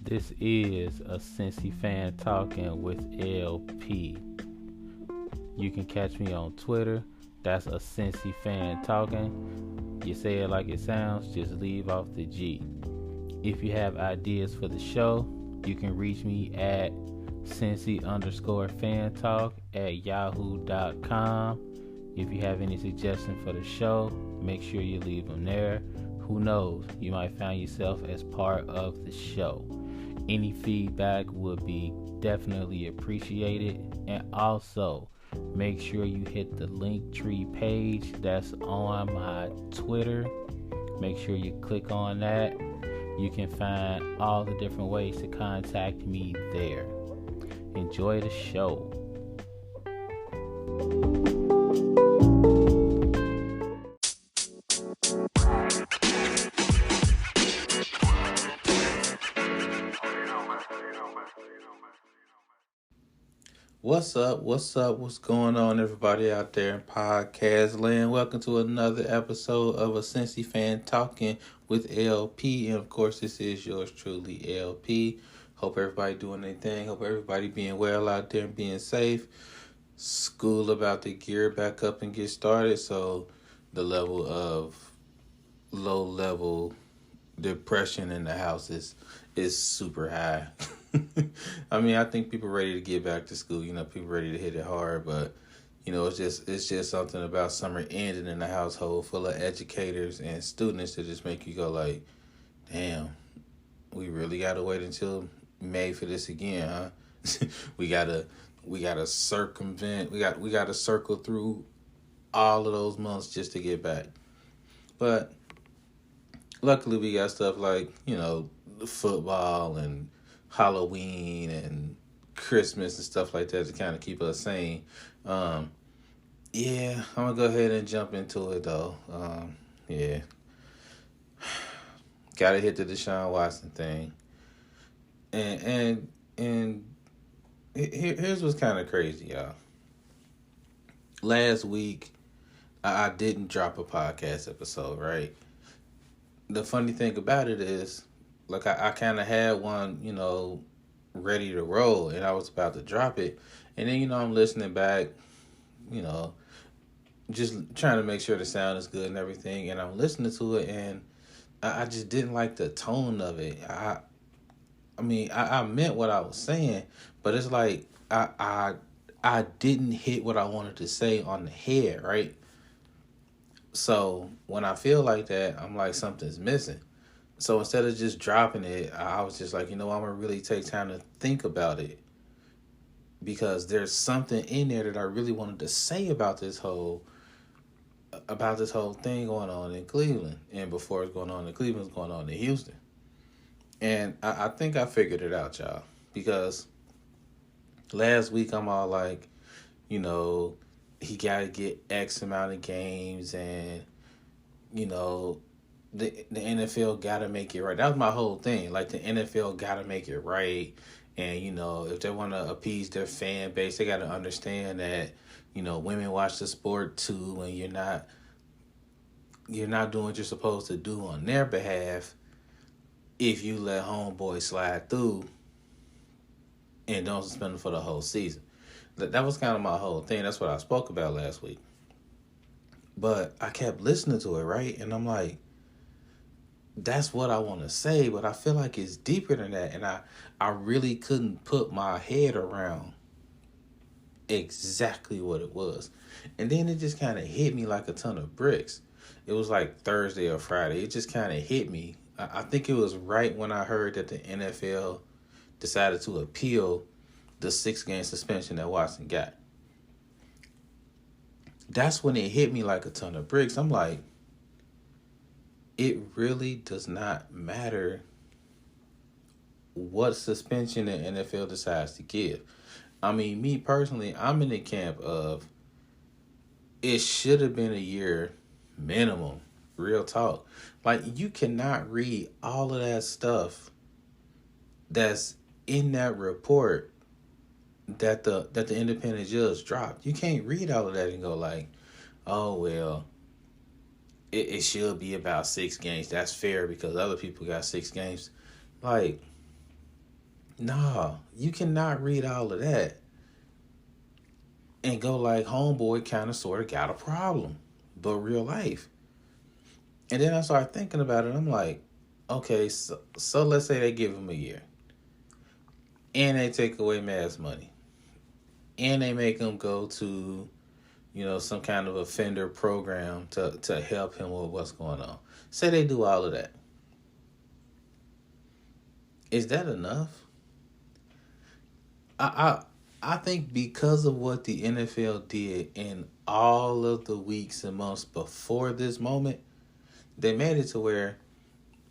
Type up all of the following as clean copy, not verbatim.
This is a Cincy fan talking with LP. You can catch me on Twitter. That's a Cincy fan talking. You say it like it sounds, just leave off the G. If you have ideas for the show, you can reach me at Cincy_fan talk at yahoo.com. If you have any suggestions for the show, make sure you leave them there. Who knows, you might find yourself as part of the show. Any feedback would be definitely appreciated. And also, make sure you hit the Linktree page that's on my Twitter. Make sure you click on that. You can find all the different ways to contact me there. Enjoy the show. What's going on, everybody out there in podcast land? Welcome to another episode of a Cincy fan talking with LP, and of course this is yours truly, LP. Hope everybody doing their thing. Hope everybody being well out there and being safe. School about to gear back up and get started, so the level of low level depression in the house is super high. I mean, I think people ready to get back to school. People ready to hit it hard, but it's just something about summer ending in a household full of educators and students that just make you go like, damn, we really gotta wait until May for this again, huh? we gotta circumvent. We gotta circle through all of those months just to get back. But luckily, we got stuff like football and Halloween and Christmas and stuff like that to kind of keep us sane. I'm gonna go ahead and jump into it though. Gotta hit the Deshaun Watson thing. And here's what's kind of crazy, y'all. Last week, I didn't drop a podcast episode, right? The funny thing about it is, like, I kind of had one, ready to roll, and I was about to drop it. And then, I'm listening back, just trying to make sure the sound is good and everything. And I'm listening to it, and I just didn't like the tone of it. I meant what I was saying, but it's like I didn't hit what I wanted to say on the head, right? So when I feel like that, I'm like, something's missing. So instead of just dropping it, I was just like, I'm going to really take time to think about it. Because there's something in there that I really wanted to say about this whole thing going on in Cleveland. And before it's going on in Cleveland, it's going on in Houston. And I think I figured it out, y'all. Because last week I'm all like, he got to get X amount of games and, the NFL got to make it right. That was my whole thing. Like, the NFL got to make it right. And, if they want to appease their fan base, they got to understand that, women watch the sport too, and you're not doing what you're supposed to do on their behalf if you let homeboy slide through and don't suspend them for the whole season. That was kind of my whole thing. That's what I spoke about last week. But I kept listening to it, right? And I'm like, that's what I want to say, but I feel like it's deeper than that. And I really couldn't put my head around exactly what it was. And then it just kind of hit me like a ton of bricks. It was like Thursday or Friday. It just kind of hit me. I think it was right when I heard that the NFL decided to appeal the 6-game suspension that Watson got. That's when it hit me like a ton of bricks. I'm like, it really does not matter what suspension the NFL decides to give. I mean, me personally, I'm in the camp of it should have been a year minimum. Real talk. Like, you cannot read all of that stuff that's in that report that the independent judge dropped. You can't read all of that and go like, oh, well, it should be about 6 games. That's fair because other people got 6 games. Like, Nah, you cannot read all of that and go like homeboy kind of sort of got a problem, but real life. And then I started thinking about it. I'm like, okay, so let's say they give him a year, and they take away Mavs money, and they make him go to, some kind of offender program to help him with what's going on. Say they do all of that. Is that enough? I I think because of what the NFL did in all of the weeks and months before this moment, they made it to where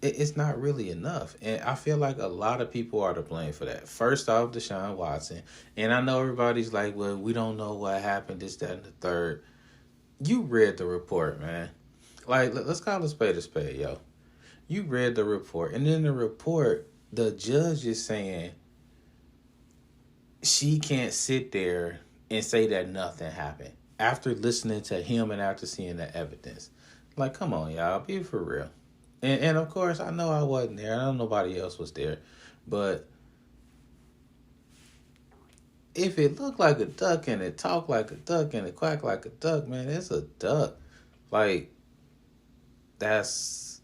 it's not really enough. And I feel like a lot of people are to blame for that. First off, Deshaun Watson. And I know everybody's like, well, we don't know what happened, this, that, and the third. You read the report, man. Like, let's call a spade, yo. You read the report. And in the report, the judge is saying she can't sit there and say that nothing happened after listening to him and after seeing the evidence. Like, come on, y'all. Be for real. And of course, I know I wasn't there. I know nobody else was there. But if it looked like a duck and it talked like a duck and it quacked like a duck, man, it's a duck. Like, that's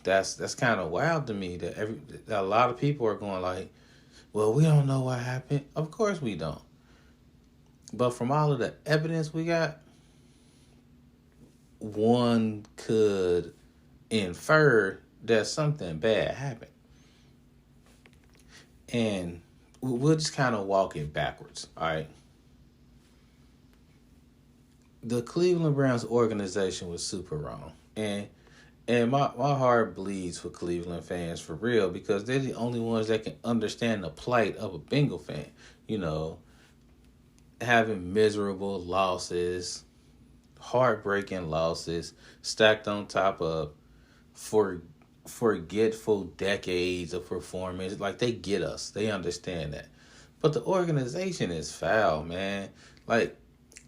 kind of wild to me that a lot of people are going like, well, we don't know what happened. Of course we don't. But from all of the evidence we got, one could infer that something bad happened. And we'll just kind of walk it backwards, all right? The Cleveland Browns organization was super wrong. And my heart bleeds for Cleveland fans for real because they're the only ones that can understand the plight of a Bengal fan. Having miserable losses, heartbreaking losses, stacked on top of forgetful decades of performance. Like, they get us. They understand that. But the organization is foul, man. Like,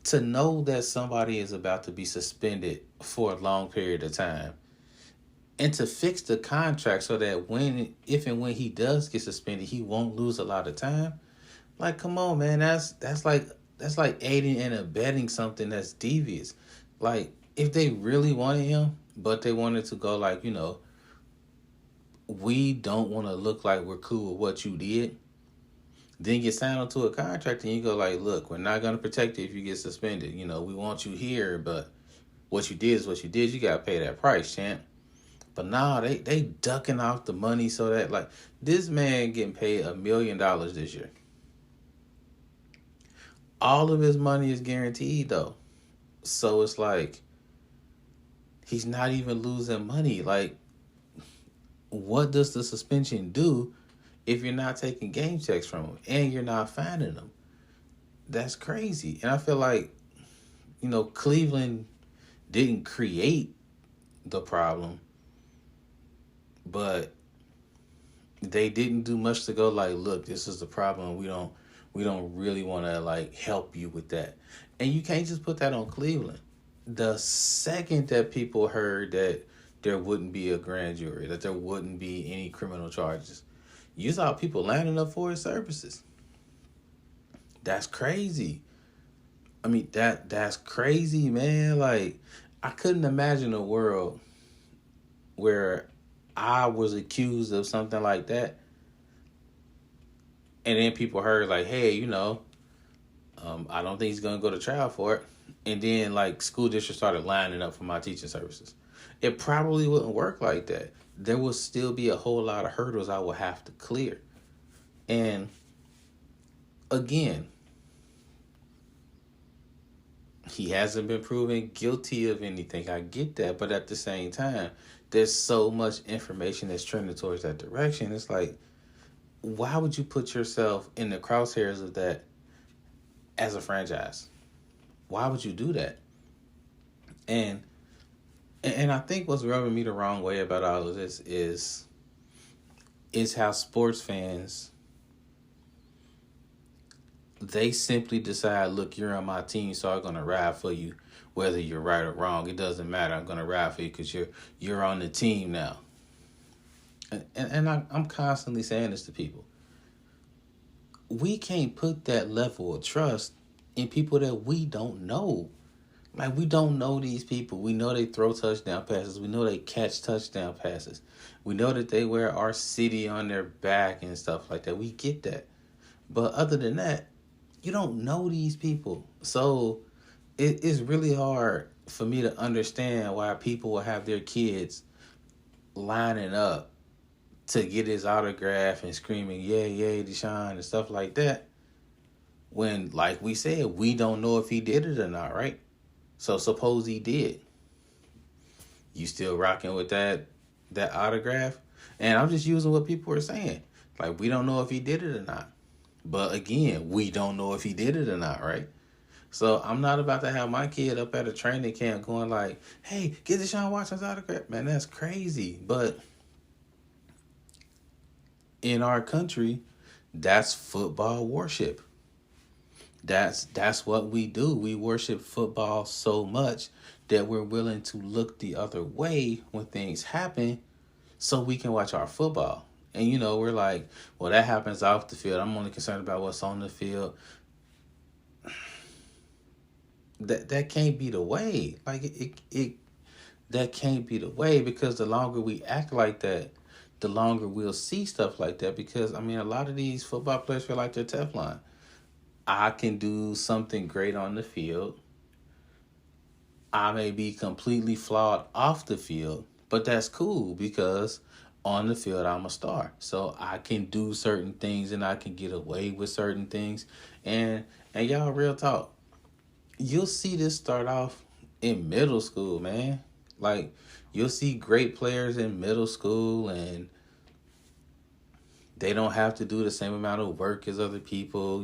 to know that somebody is about to be suspended for a long period of time and to fix the contract so that if and when he does get suspended, he won't lose a lot of time. Like, come on, man. That's like aiding and abetting something that's devious. Like, if they really wanted him, but they wanted to go like, we don't want to look like we're cool with what you did, then you sign onto a contract and you go like, look, we're not going to protect you if you get suspended. We want you here, but what you did is what you did. You got to pay that price, champ. But nah, they ducking off the money so that, like, this man getting paid $1 million this year. All of his money is guaranteed, though. So it's like, he's not even losing money. Like, what does the suspension do if you're not taking game checks from him and you're not finding them? That's crazy. And I feel like, Cleveland didn't create the problem, but they didn't do much to go like, look, this is the problem. We don't really want to like help you with that. And you can't just put that on Cleveland. The second that people heard that there wouldn't be a grand jury, that there wouldn't be any criminal charges, you saw people lining up for his services. That's crazy. I mean, that's crazy, man. Like, I couldn't imagine a world where I was accused of something like that, and then people heard like, hey, I don't think he's going to go to trial for it. And then, like, school districts started lining up for my teaching services. It probably wouldn't work like that. There will still be a whole lot of hurdles I will have to clear. And, again, he hasn't been proven guilty of anything. I get that. But at the same time, there's so much information that's trending towards that direction. It's like, why would you put yourself in the crosshairs of that as a franchise? Why would you do that? And I think what's rubbing me the wrong way about all of this is how sports fans, they simply decide, look, you're on my team, so I'm going to ride for you, whether you're right or wrong. It doesn't matter. I'm going to ride for you because you're on the team now. And I'm constantly saying this to people. we can't put that level of trust in people that we don't know. Like, we don't know these people. We know they throw touchdown passes. We know they catch touchdown passes. We know that they wear our city on their back and stuff like that. We get that. But other than that, you don't know these people. So it's really hard for me to understand why people will have their kids lining up to get his autograph and screaming, yay, yay, Deshaun, and stuff like that. When, like we said, we don't know if he did it or not, right? So suppose he did. You still rocking with that autograph? And I'm just using what people are saying. Like, we don't know if he did it or not. But again, we don't know if he did it or not, right? So I'm not about to have my kid up at a training camp going like, hey, get Deshaun Watson's autograph. Man, that's crazy. But in our country, that's football worship. That's what we do. We worship football so much that we're willing to look the other way when things happen so we can watch our football. And, we're like, well, that happens off the field. I'm only concerned about what's on the field. That can't be the way. Like, it that can't be the way, because the longer we act like that, the longer we'll see stuff like that. Because, a lot of these football players feel like they're Teflon. I can do something great on the field. I may be completely flawed off the field, but that's cool because on the field I'm a star. So I can do certain things and I can get away with certain things. And y'all, real talk, you'll see this start off in middle school, man. Like, you'll see great players in middle school and they don't have to do the same amount of work as other people.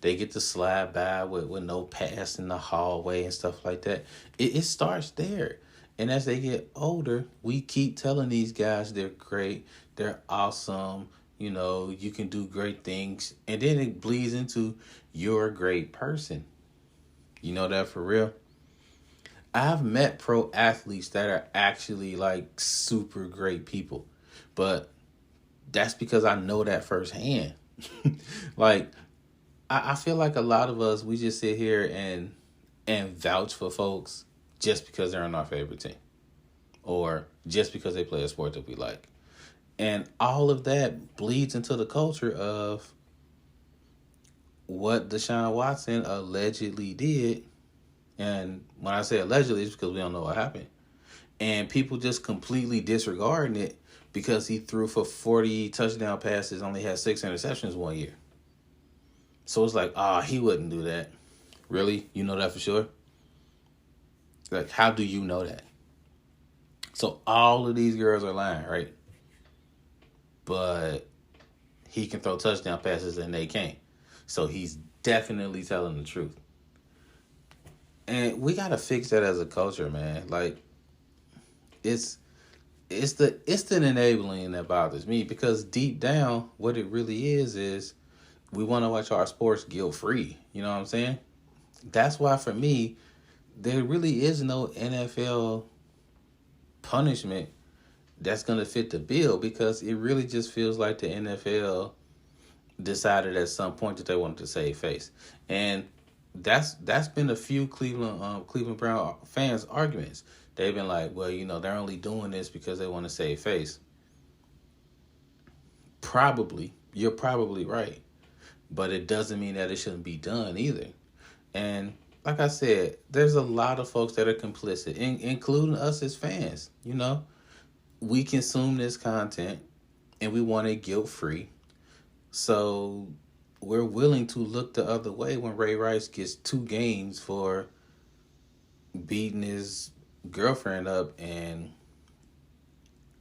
They get to slide by with no pass in the hallway and stuff like that. It starts there. And as they get older, we keep telling these guys they're great, they're awesome, you can do great things. And then it bleeds into, you're a great person. You know that for real? I've met pro athletes that are actually like super great people. But that's because I know that firsthand. Like, I feel like a lot of us, we just sit here and vouch for folks just because they're on our favorite team. Or just because they play a sport that we like. And all of that bleeds into the culture of what Deshaun Watson allegedly did. And when I say allegedly, it's because we don't know what happened. And people just completely disregarding it because he threw for 40 touchdown passes, only had 6 interceptions one year. So it's like, he wouldn't do that. Really? You know that for sure? Like, how do you know that? So all of these girls are lying, right? But he can throw touchdown passes and they can't. So he's definitely telling the truth. And we got to fix that as a culture, man. Like, it's the enabling that bothers me, because deep down, what it really is we want to watch our sports guilt-free. You know what I'm saying? That's why, for me, there really is no NFL punishment that's going to fit the bill, because it really just feels like the NFL decided at some point that they wanted to save face. And that's been a few Cleveland Brown fans' arguments. They've been like, well, they're only doing this because they want to save face. Probably. You're probably right. But it doesn't mean that it shouldn't be done either. And like I said, there's a lot of folks that are complicit, including us as fans. We consume this content and we want it guilt-free. So we're willing to look the other way when Ray Rice gets 2 games for beating his girlfriend up and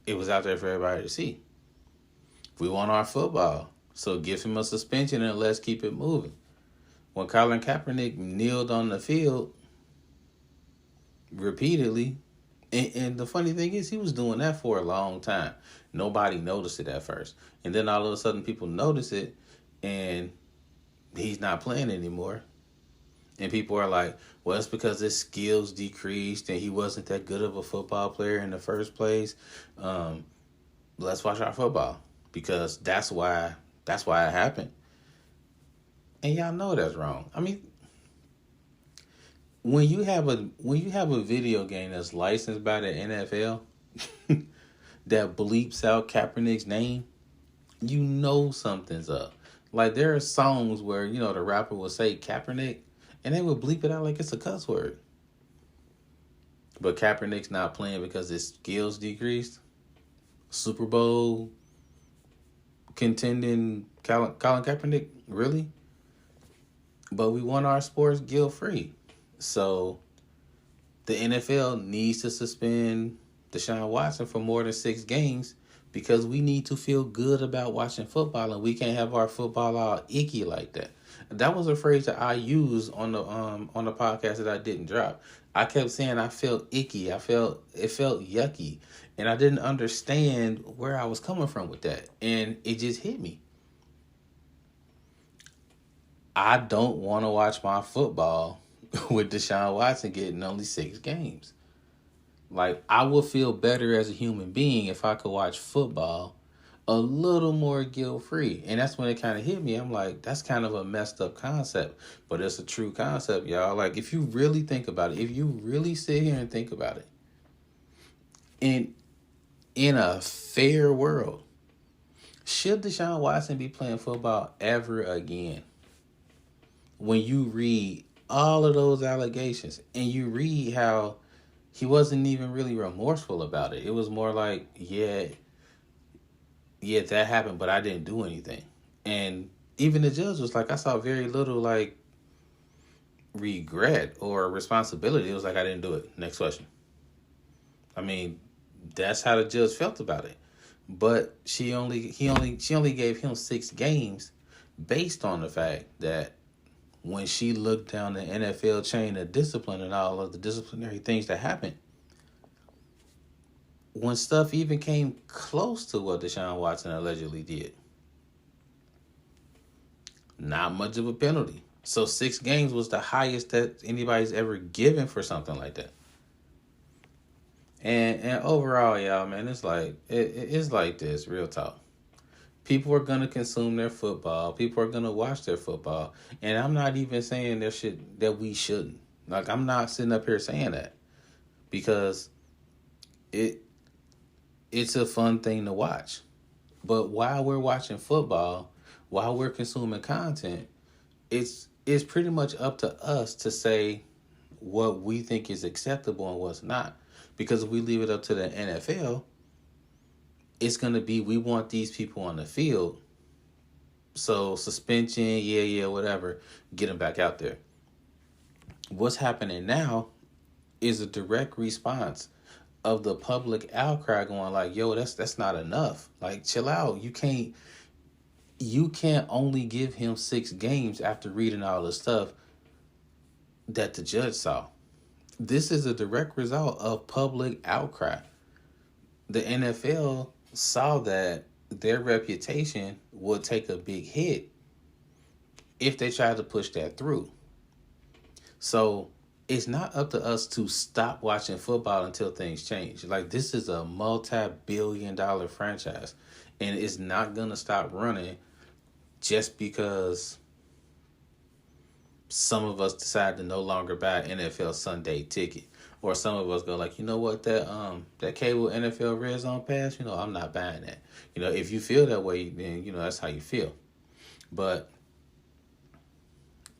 it was out there for everybody to see. We want our football. So give him a suspension and let's keep it moving. When Colin Kaepernick kneeled on the field repeatedly, and the funny thing is, he was doing that for a long time. Nobody noticed it at first. And then all of a sudden people notice it and he's not playing anymore. And people are like, well, it's because his skills decreased and he wasn't that good of a football player in the first place. Let's watch our football, because that's why it happened. And y'all know that's wrong. I mean, when you have a video game that's licensed by the NFL that bleeps out Kaepernick's name, you know something's up. Like there are songs where, the rapper will say Kaepernick and they will bleep it out like it's a cuss word. But Kaepernick's not playing because his skills decreased. Super Bowl contending Colin Kaepernick, really? But we want our sports guilt free. So the NFL needs to suspend Deshaun Watson for more than 6 games because we need to feel good about watching football, and we can't have our football all icky like that. That was a phrase that I used on the podcast that I didn't drop. I kept saying I felt icky. It felt yucky, and I didn't understand where I was coming from with that, and it just hit me. I don't want to watch my football with Deshaun Watson getting only 6 games. Like, I would feel better as a human being if I could watch football a little more guilt-free. And that's when it kind of hit me. I'm like, that's kind of a messed up concept. But it's a true concept, y'all. Like, if you really think about it, if you really sit here and think about it, in a fair world, should Deshaun Watson be playing football ever again? When you read all of those allegations and you read how he wasn't even really remorseful about it. It was more like, yeah, that happened, but I didn't do anything. And even the judge was like, I saw very little like regret or responsibility. It was like, I didn't do it. Next question. I mean, that's how the judge felt about it. But she only gave him 6 games based on the fact that when she looked down the NFL chain of discipline and all of the disciplinary things that happened, when stuff even came close to what Deshaun Watson allegedly did, not much of a penalty. So 6 games was the highest that anybody's ever given for something like that. And overall, y'all, man, it's like it's like this, real talk. People are going to consume their football. People are going to watch their football. And I'm not even saying that we shouldn't. Like, I'm not sitting up here saying that. Because it's a fun thing to watch. But while we're watching football, while we're consuming content, it's pretty much up to us to say what we think is acceptable and what's not. Because if we leave it up to the NFL, it's going to be, we want these people on the field. So suspension, whatever, get them back out there. What's happening now is a direct response of the public outcry going like, yo, that's not enough. Like, chill out. You can't only give him 6 games after reading all the stuff that the judge saw. This is a direct result of public outcry. The NFL saw that their reputation would take a big hit if they tried to push that through. So it's not up to us to stop watching football until things change. Like, this is a multi-billion-dollar franchise, and it's not going to stop running just because some of us decide to no longer buy an NFL Sunday ticket. Or some of us go like, you know what, that cable NFL Red Zone pass, I'm not buying that. If you feel that way, then, that's how you feel. But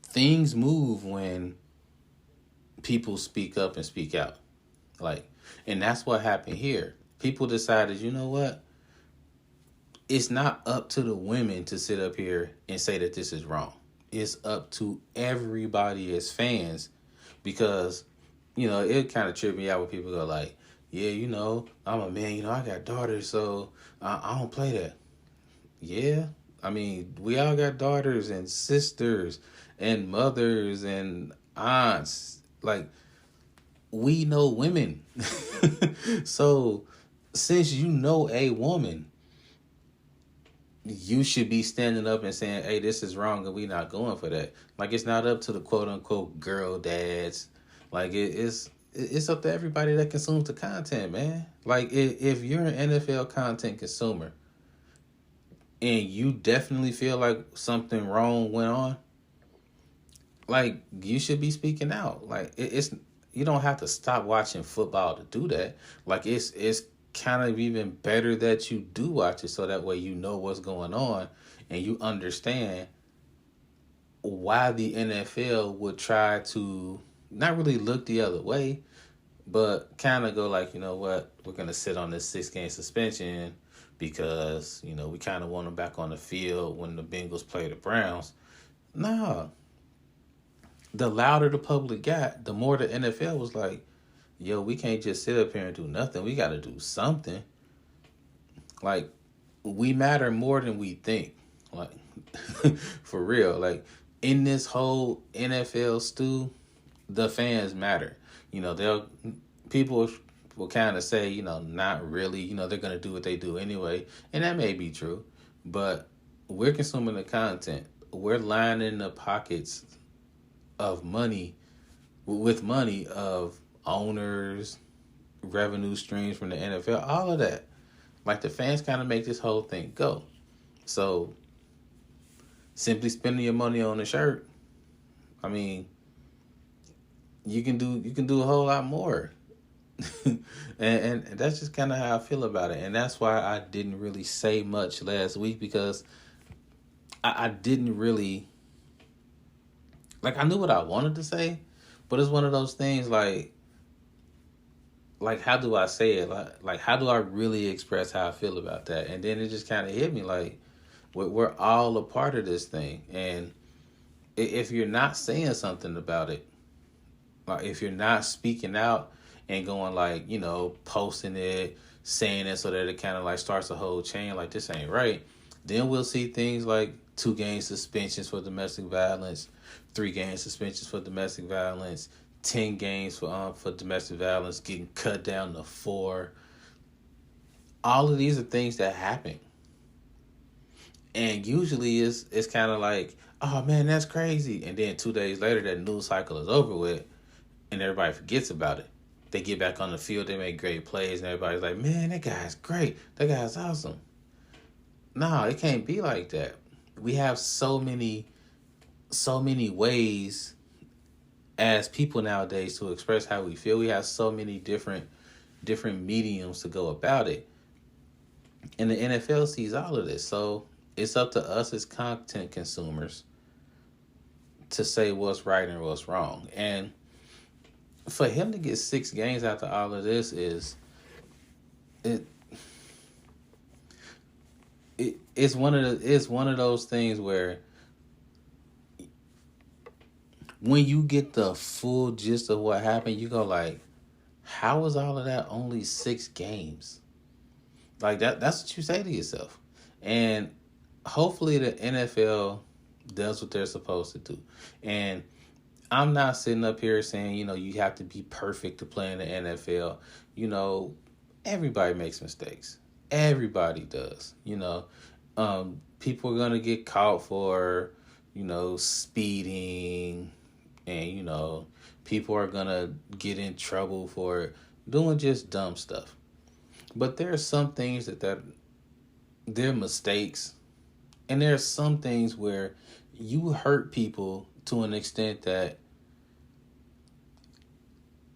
things move when people speak up and speak out. And that's what happened here. People decided, you know what? It's not up to the women to sit up here and say that this is wrong. It's up to everybody as fans, because it kind of tripped me out when people go like, yeah, I'm a man, I got daughters, so I don't play that. Yeah, I mean, we all got daughters and sisters and mothers and aunts. Like, we know women. So, since you know a woman, you should be standing up and saying, hey, this is wrong and we not going for that. Like, it's not up to the quote-unquote girl dads. Like, it's up to everybody that consumes the content, man. Like, if you're an NFL content consumer and you definitely feel like something wrong went on, like, you should be speaking out. Like, it's you don't have to stop watching football to do that. Like, it's kind of even better that you do watch it so that way you know what's going on and you understand why the NFL would try to not really look the other way, but kind of go like, you know what, we're gonna sit on this 6 game suspension because we kind of want them back on the field when the Bengals play the Browns. No, the louder the public got, the more the NFL was like, yo, we can't just sit up here and do nothing. We got to do something. Like, we matter more than we think. Like, for real. Like, in this whole NFL stew, the fans matter. People will kind of say, not really. They're going to do what they do anyway. And that may be true. But we're consuming the content. We're lining the pockets of money of owners, revenue streams from the NFL, all of that. Like, the fans kind of make this whole thing go. So simply spending your money on a shirt, I mean, you can do a whole lot more. and that's just kind of how I feel about it. And that's why I didn't really say much last week, because I didn't really, like, I knew what I wanted to say, but it's one of those things like how do I say it? Like how do I really express how I feel about that? And then it just kind of hit me like, we're all a part of this thing. And if you're not saying something about it, like if you're not speaking out and going like, posting it, saying it so that it kind of like starts a whole chain like this ain't right, then we'll see things like 2 game suspensions for domestic violence, 3 game suspensions for domestic violence, 10 games for domestic violence getting cut down to 4. All of these are things that happen. And usually it's kind of like, oh man, that's crazy. And then 2 days later, that news cycle is over with and everybody forgets about it. They get back on the field, they make great plays, and everybody's like, man, that guy's great. That guy's awesome. No, it can't be like that. We have so many ways as people nowadays to express how we feel. We have so many different mediums to go about it. And the NFL sees all of this. So it's up to us as content consumers to say what's right and what's wrong. And for him to get 6 games after all of this it's one of those things where when you get the full gist of what happened, you go like, how was all of that only 6 games? Like that's what you say to yourself. And hopefully the NFL does what they're supposed to do. And I'm not sitting up here saying, you have to be perfect to play in the NFL. Everybody makes mistakes. Everybody does. People are going to get caught for, speeding. And, people are going to get in trouble for doing just dumb stuff. But there are some things that they're mistakes. And there are some things where you hurt people to an extent that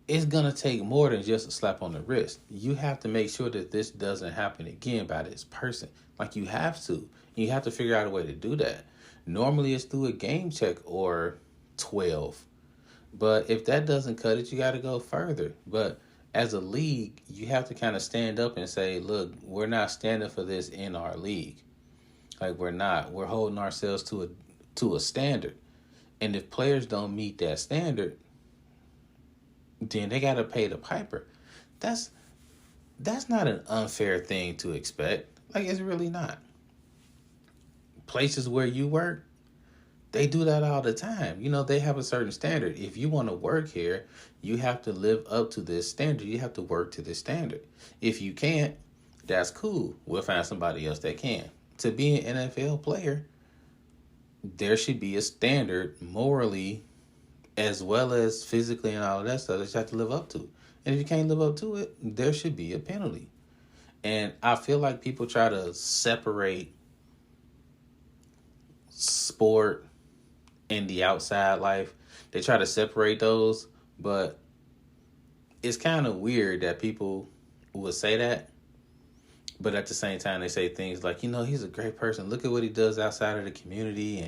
it's going to take more than just a slap on the wrist. You have to make sure that this doesn't happen again by this person. Like, you have to. You have to figure out a way to do that. Normally, it's through a game check or 12. But if that doesn't cut it, you got to go further. But as a league, you have to kind of stand up and say, look, we're not standing for this in our league. Like, we're not. We're holding ourselves to a standard. And if players don't meet that standard, then they got to pay the piper. That's not an unfair thing to expect. Like, it's really not. Places where you work, they do that all the time. They have a certain standard. If you want to work here, you have to live up to this standard. You have to work to this standard. If you can't, that's cool. We'll find somebody else that can. To be an NFL player, there should be a standard morally as well as physically and all of that stuff that you have to live up to. And if you can't live up to it, there should be a penalty. And I feel like people try to separate sport and the outside life. they try to separate those, but it's kind of weird that people would say that, but at the same time they say things like, he's a great person. Look at what he does outside of the community,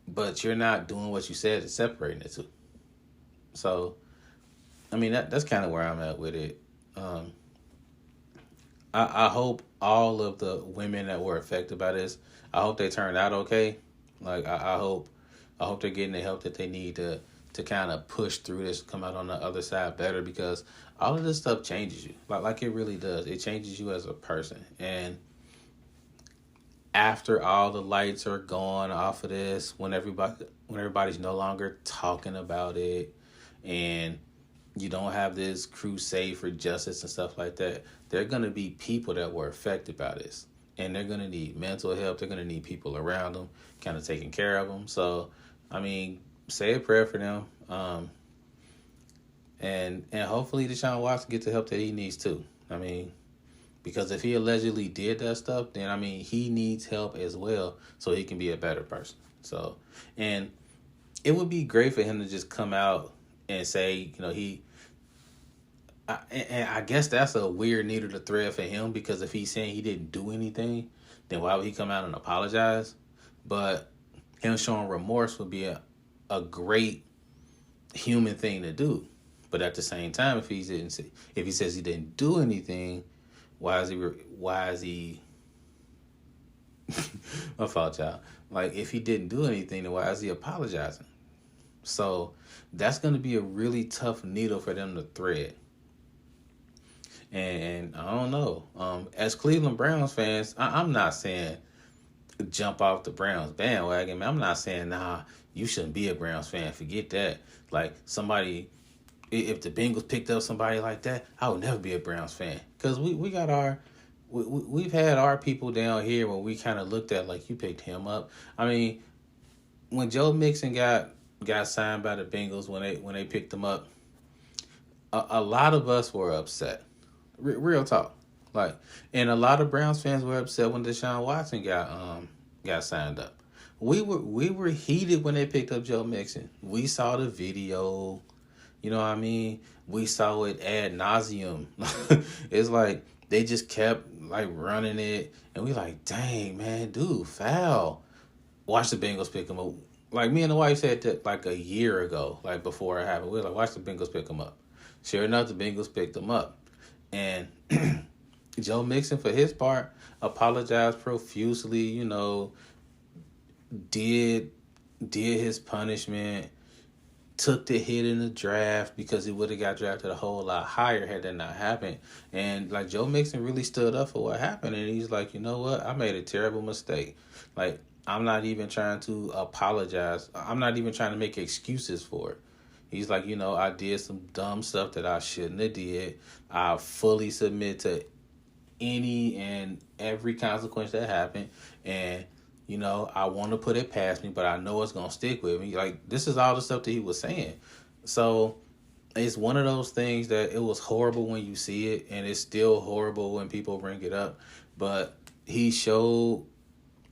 but you're not doing what you said. It's separating the two. So, I mean, that's kind of where I'm at with it. I hope all of the women that were affected by this, I hope they turned out okay. Like I hope they're getting the help that they need to kind of push through this, come out on the other side better, because all of this stuff changes you. Like it really does. It changes you as a person. And after all the lights are gone off of this, when everybody's no longer talking about it, and you don't have this crusade for justice and stuff like that, there are going to be people that were affected by this. And they're going to need mental help. They're going to need people around them, kind of taking care of them. So, I mean, say a prayer for them. And hopefully Deshaun Watson gets the help that he needs too. I mean, because if he allegedly did that stuff, then, I mean, he needs help as well so he can be a better person. So, and it would be great for him to just come out and say, and I guess that's a weird needle to thread for him, because if he's saying he didn't do anything, then why would he come out and apologize? But him showing remorse would be a great human thing to do. But at the same time, if he says he didn't do anything, why is he my fault, y'all. Like, if he didn't do anything, then why is he apologizing? So that's going to be a really tough needle for them to thread. And I don't know. As Cleveland Browns fans, I'm not saying jump off the Browns bandwagon. I'm not saying, you shouldn't be a Browns fan. Forget that. Like, if the Bengals picked up somebody like that, I would never be a Browns fan. Because we've had our people down here where we kind of looked at like, you picked him up. I mean, when Joe Mixon got signed by the Bengals, when they picked him up, a lot of us were upset. Real talk. Like, and a lot of Browns fans were upset when Deshaun Watson got signed up. We were heated when they picked up Joe Mixon. We saw the video. You know what I mean? We saw it ad nauseum. It's like they just kept like running it, and we like, dang, man, dude, foul. Watch the Bengals pick him up. Like, me and the wife said that like a year ago, like before it happened. We were like, watch the Bengals pick him up. Sure enough, the Bengals picked him up. And Joe Mixon, for his part, apologized profusely, did his punishment, took the hit in the draft because he would have got drafted a whole lot higher had that not happened. And like, Joe Mixon really stood up for what happened, and he's like, you know what? I made a terrible mistake. Like, I'm not even trying to apologize. I'm not even trying to make excuses for it. He's like, I did some dumb stuff that I shouldn't have did. I fully submit to any and every consequence that happened. And, I want to put it past me, but I know it's going to stick with me. Like, this is all the stuff that he was saying. So it's one of those things that it was horrible when you see it, and it's still horrible when people bring it up. But he showed,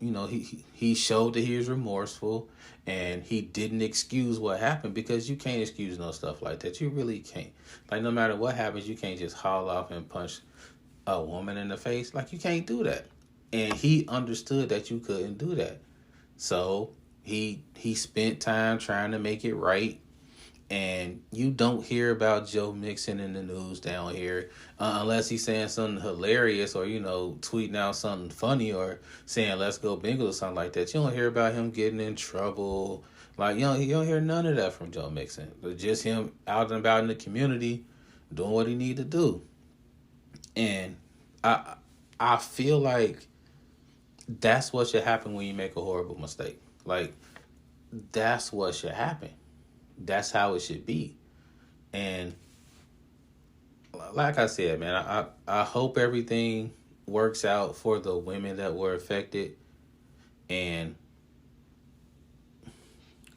he showed that he was remorseful, and he didn't excuse what happened, because you can't excuse no stuff like that. You really can't. Like, no matter what happens, you can't just haul off and punch a woman in the face. Like, you can't do that. And he understood that you couldn't do that. So he spent time trying to make it right. And you don't hear about Joe Mixon in the news down here unless he's saying something hilarious, or, tweeting out something funny, or saying let's go Bengals or something like that. You don't hear about him getting in trouble. Like, you don't hear none of that from Joe Mixon. But just him out and about in the community doing what he need to do. And I feel like that's what should happen when you make a horrible mistake. Like, that's what should happen. That's how it should be. And like I said, man, I hope everything works out for the women that were affected. And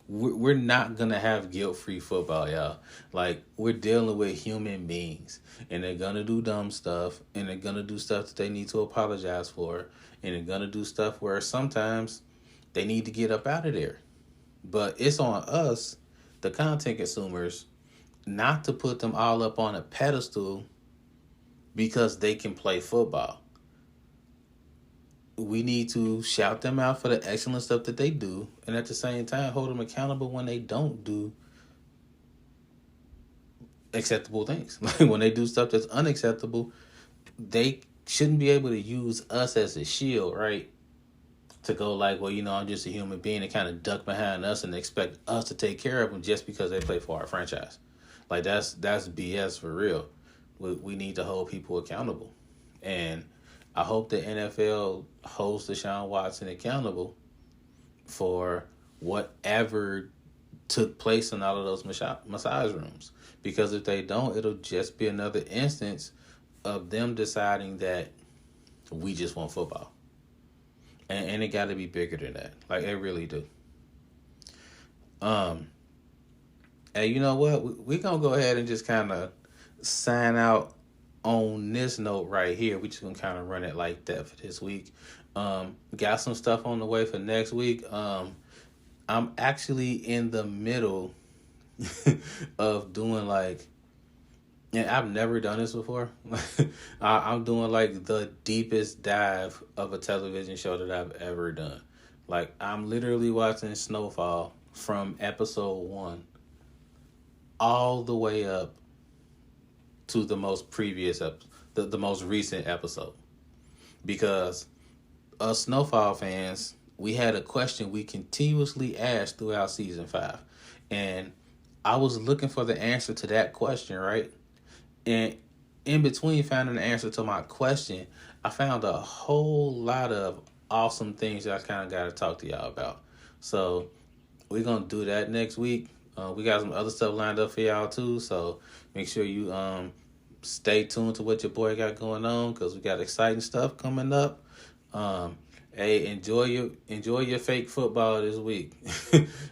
we're not going to have guilt-free football, y'all. Like, we're dealing with human beings. And they're going to do dumb stuff. And they're going to do stuff that they need to apologize for. And they're going to do stuff where sometimes they need to get up out of there. But it's on us the content consumers not to put them all up on a pedestal because they can play football. We need to shout them out for the excellent stuff that they do, and at the same time hold them accountable when they don't do acceptable things. Like when they do stuff that's unacceptable, they shouldn't be able to use us as a shield, right? To go like, well, I'm just a human being, and kind of duck behind us and expect us to take care of them just because they play for our franchise. Like that's BS for real. We need to hold people accountable, and I hope the NFL holds Deshaun Watson accountable for whatever took place in all of those massage rooms. Because if they don't, it'll just be another instance of them deciding that we just want football. And it got to be bigger than that. Like, it really do. And you know what? We're going to go ahead and just kind of sign out on this note right here. We just going to kind of run it like that for this week. Got some stuff on the way for next week. I'm actually in the middle of doing and I've never done this before. I'm doing the deepest dive of a television show that I've ever done. I'm literally watching Snowfall from episode 1 all the way up to the most previous the most recent episode. Because us Snowfall fans, we had a question we continuously asked throughout season 5. And I was looking for the answer to that question, right? And in between finding the answer to my question, I found a whole lot of awesome things that I kind of got to talk to y'all about. So we're going to do that next week. We got some other stuff lined up for y'all too. So make sure you stay tuned to what your boy got going on, because we got exciting stuff coming up. Hey, enjoy your fake football this week.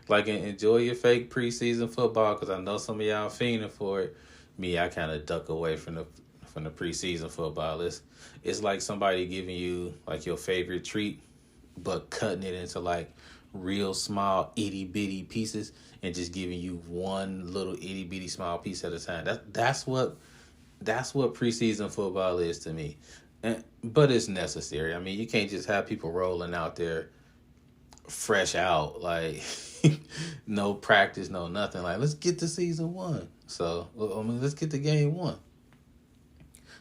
Enjoy your fake preseason football, because I know some of y'all fiending for it. Me, I kind of duck away from the preseason football. It's like somebody giving you your favorite treat, but cutting it into real small itty bitty pieces and just giving you one little itty bitty small piece at a time. That's what preseason football is to me. But it's necessary. I mean, you can't just have people rolling out there fresh out, no practice, no nothing. Let's get to season 1. So, let's get to game 1.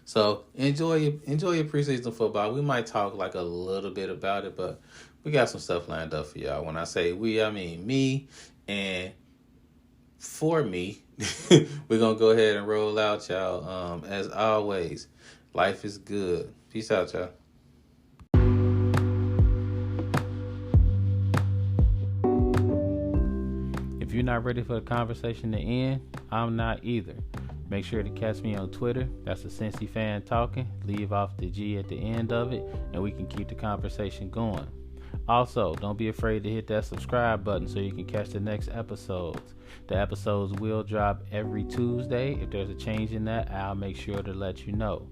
So, enjoy your preseason football. We might talk a little bit about it, but we got some stuff lined up for y'all. When I say we, I mean me, and for me, we're going to go ahead and roll out, y'all. As always, life is good. Peace out, y'all. If you're not ready for the conversation to end, I'm not either. Make sure to catch me on Twitter. That's a Cincy fan talking. Leave off the G at the end of it, and we can keep the conversation going. Also, don't be afraid to hit that subscribe button so you can catch the next episodes. The episodes will drop every Tuesday. If there's a change in that, I'll make sure to let you know.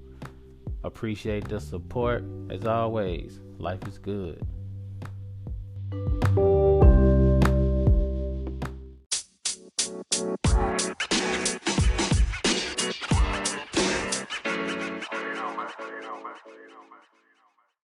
Appreciate the support. As always, life is good. You know, man.